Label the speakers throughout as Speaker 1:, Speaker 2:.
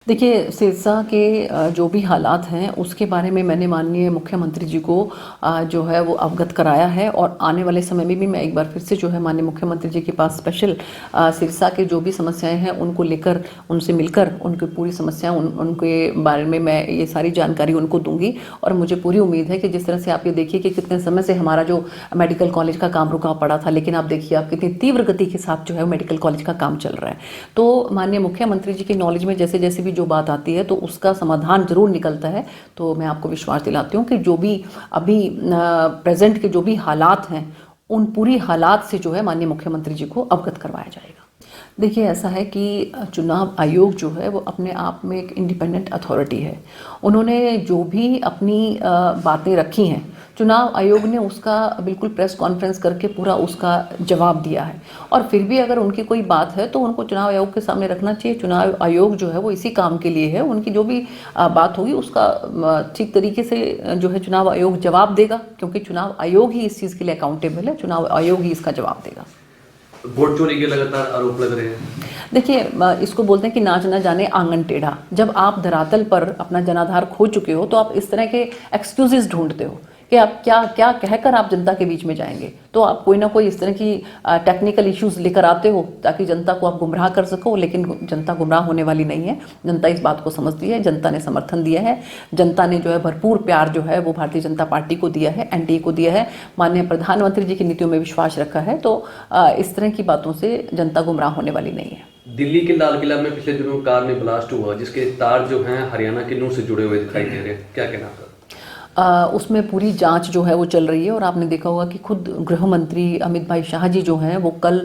Speaker 1: देखिए, सिरसा के जो भी हालात हैं उसके बारे में मैंने माननीय मुख्यमंत्री जी को जो है वो अवगत कराया है और आने वाले समय में भी मैं एक बार फिर से जो है माननीय मुख्यमंत्री जी के पास स्पेशल सिरसा के जो भी समस्याएं हैं उनको लेकर उनसे मिलकर उनकी पूरी समस्या उनके बारे में मैं ये सारी जानकारी उनको दूंगी। और मुझे पूरी उम्मीद है कि जिस तरह से आप ये देखिए कि कितने समय से हमारा जो मेडिकल कॉलेज का काम रुका पड़ा था, लेकिन आप देखिए आप कितनी तीव्र गति के साथ जो है मेडिकल कॉलेज का काम चल रहा है। तो माननीय मुख्यमंत्री जी की नॉलेज में जैसे जैसे भी जो बात आती है तो उसका समाधान जरूर निकलता है। तो मैं आपको विश्वास दिलाती हूँ कि जो भी अभी प्रेजेंट के जो भी हालात हैं उन पूरी हालात से जो है माननीय मुख्यमंत्री जी को अवगत करवाया जाएगा। देखिए, ऐसा है कि चुनाव आयोग जो है वो अपने आप में एक इंडिपेंडेंट अथॉरिटी है। उन्होंने जो भी अपनी बातें रखी हैं, चुनाव आयोग ने उसका बिल्कुल प्रेस कॉन्फ्रेंस करके पूरा उसका जवाब दिया है। और फिर भी अगर उनकी कोई बात है तो उनको चुनाव आयोग के सामने रखना चाहिए। चुनाव आयोग जो है वो इसी काम के लिए है। उनकी जो भी बात होगी उसका ठीक तरीके से जो है चुनाव आयोग जवाब देगा, क्योंकि चुनाव आयोग ही इस चीज़ के लिए अकाउंटेबल है। चुनाव आयोग ही इसका जवाब देगा।
Speaker 2: वोट चोरी के लगातार आरोप लग रहे हैं।
Speaker 1: देखिए, इसको बोलते हैं कि नाच न जाने आंगन टेढ़ा। जब आप धरातल पर अपना जनाधार खो चुके हो तो आप इस तरह के एक्सक्यूजेस ढूंढते हो कि आप क्या क्या कहकर आप जनता के बीच में जाएंगे। तो आप कोई ना कोई इस तरह की टेक्निकल इश्यूज लेकर आते हो ताकि जनता को आप गुमराह कर सको, लेकिन जनता गुमराह होने वाली नहीं है। जनता इस बात को समझती है, जनता ने समर्थन दिया है। जनता ने जो है भरपूर प्यार जो है वो भारतीय जनता पार्टी को दिया है, एनडीए को दिया है, माननीय प्रधानमंत्री जी की नीतियों में विश्वास रखा है। तो इस तरह की बातों से जनता गुमराह होने वाली नहीं है।
Speaker 2: दिल्ली के लाल किला में पिछले दिनों कार में ब्लास्ट हुआ, जिसके तार जो हैं हरियाणा के नूह से जुड़े हुए दिखाई दे रहे हैं, क्या कहना आपका?
Speaker 1: उसमें पूरी जांच जो है वो चल रही है। और आपने देखा होगा कि खुद गृह मंत्री अमित भाई शाह जी जो हैं वो कल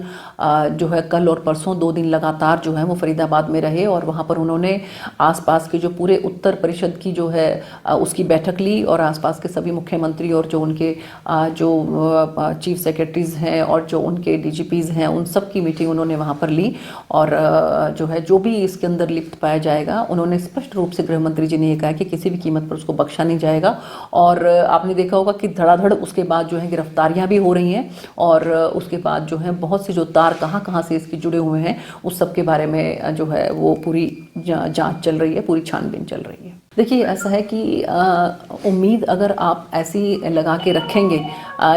Speaker 1: जो है कल और परसों 2 दिन लगातार जो है वो फरीदाबाद में रहे और वहाँ पर उन्होंने आसपास के जो पूरे उत्तर परिषद की जो है उसकी बैठक ली और आसपास के सभी मुख्यमंत्री और जो उनके जो चीफ सेक्रेटरीज हैं और जो उनके डीजीपीज हैं उन सब की मीटिंग उन्होंने वहाँ पर ली। और जो है जो भी इसके अंदर लिप्त पाया जाएगा, उन्होंने स्पष्ट रूप से गृह मंत्री जी ने ये कहा कि किसी भी कीमत पर उसको बख्शा नहीं जाएगा। और आपने देखा होगा कि धड़ाधड़ उसके बाद जो है गिरफ्तारियां भी हो रही हैं और उसके बाद जो है बहुत से जो तार कहाँ कहाँ से इसके जुड़े हुए हैं उस सब के बारे में जो है वो पूरी जांच चल रही है, पूरी छानबीन चल रही है। देखिए, ऐसा है कि उम्मीद अगर आप ऐसी लगा के रखेंगे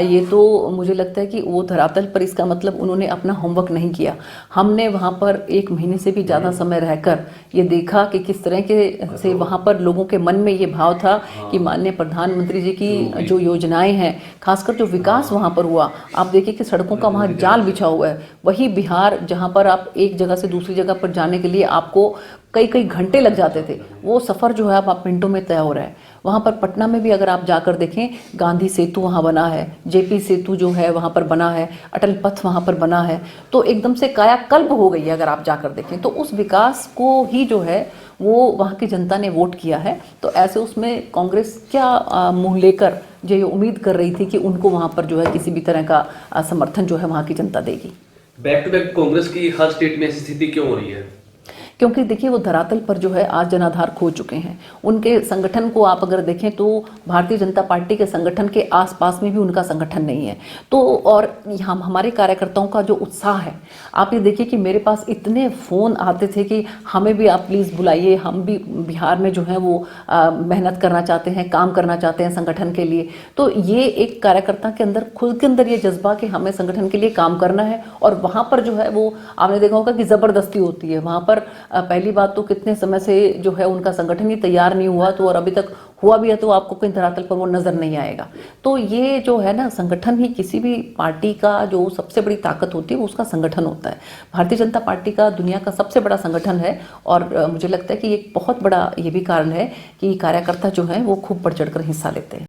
Speaker 1: ये तो मुझे लगता है कि वो धरातल पर इसका मतलब उन्होंने अपना होमवर्क नहीं किया। हमने वहाँ पर 1 महीने से भी ज़्यादा समय रहकर ये देखा कि किस तरह के से वहाँ पर लोगों के मन में ये भाव था कि माननीय प्रधानमंत्री जी की जो योजनाएं हैं, खासकर जो विकास वहाँ पर हुआ, आप देखिए कि सड़कों का वहाँ जाल बिछा हुआ है। वही बिहार जहाँ पर आप एक जगह से दूसरी जगह पर जाने के लिए आपको कई कई घंटे लग जाते थे, वो सफ़र जो है अब आप मिनटों में तय हो रहा है। वहाँ पर पटना में भी अगर आप जाकर देखें, गांधी सेतु वहाँ बना है, जेपी सेतु जो है वहाँ पर बना है, अटल पथ वहाँ पर बना है। तो एकदम से कायाकल्प हो गई है अगर आप जाकर देखें। तो उस विकास को ही जो है वो वहाँ की जनता ने वोट किया है। तो ऐसे उसमें कांग्रेस क्या मुँह लेकर जो ये उम्मीद कर रही थी कि उनको वहाँ पर जो है किसी भी तरह का समर्थन जो है वहाँ की जनता देगी।
Speaker 2: बैक टू बैक कांग्रेस की हर स्टेट में ऐसी स्थिति क्यों हो रही है?
Speaker 1: क्योंकि देखिए वो धरातल पर जो है आज जनाधार खो चुके हैं। उनके संगठन को आप अगर देखें तो भारतीय जनता पार्टी के संगठन के आसपास में भी उनका संगठन नहीं है। तो और हम हमारे कार्यकर्ताओं का जो उत्साह है, आप ये देखिए कि मेरे पास इतने फ़ोन आते थे कि हमें भी आप प्लीज़ बुलाइए, हम भी बिहार में जो है वो मेहनत करना चाहते हैं, काम करना चाहते हैं संगठन के लिए। तो ये एक कार्यकर्ता के अंदर खुद के अंदर ये जज्बा कि हमें संगठन के लिए काम करना है। और वहाँ पर जो है वो आपने देखा होगा कि ज़बरदस्ती होती है वहाँ पर। पहली बात तो कितने समय से जो है उनका संगठन ही तैयार नहीं हुआ, तो और अभी तक हुआ भी है तो आपको कहीं धरातल पर वो नजर नहीं आएगा। तो ये जो है ना, संगठन ही किसी भी पार्टी का जो सबसे बड़ी ताकत होती है वो उसका संगठन होता है। भारतीय जनता पार्टी का दुनिया का सबसे बड़ा संगठन है। और मुझे लगता है कि एक बहुत बड़ा ये भी कारण है कि कार्यकर्ता जो है वो खूब बढ़ चढ़ कर हिस्सा लेते हैं।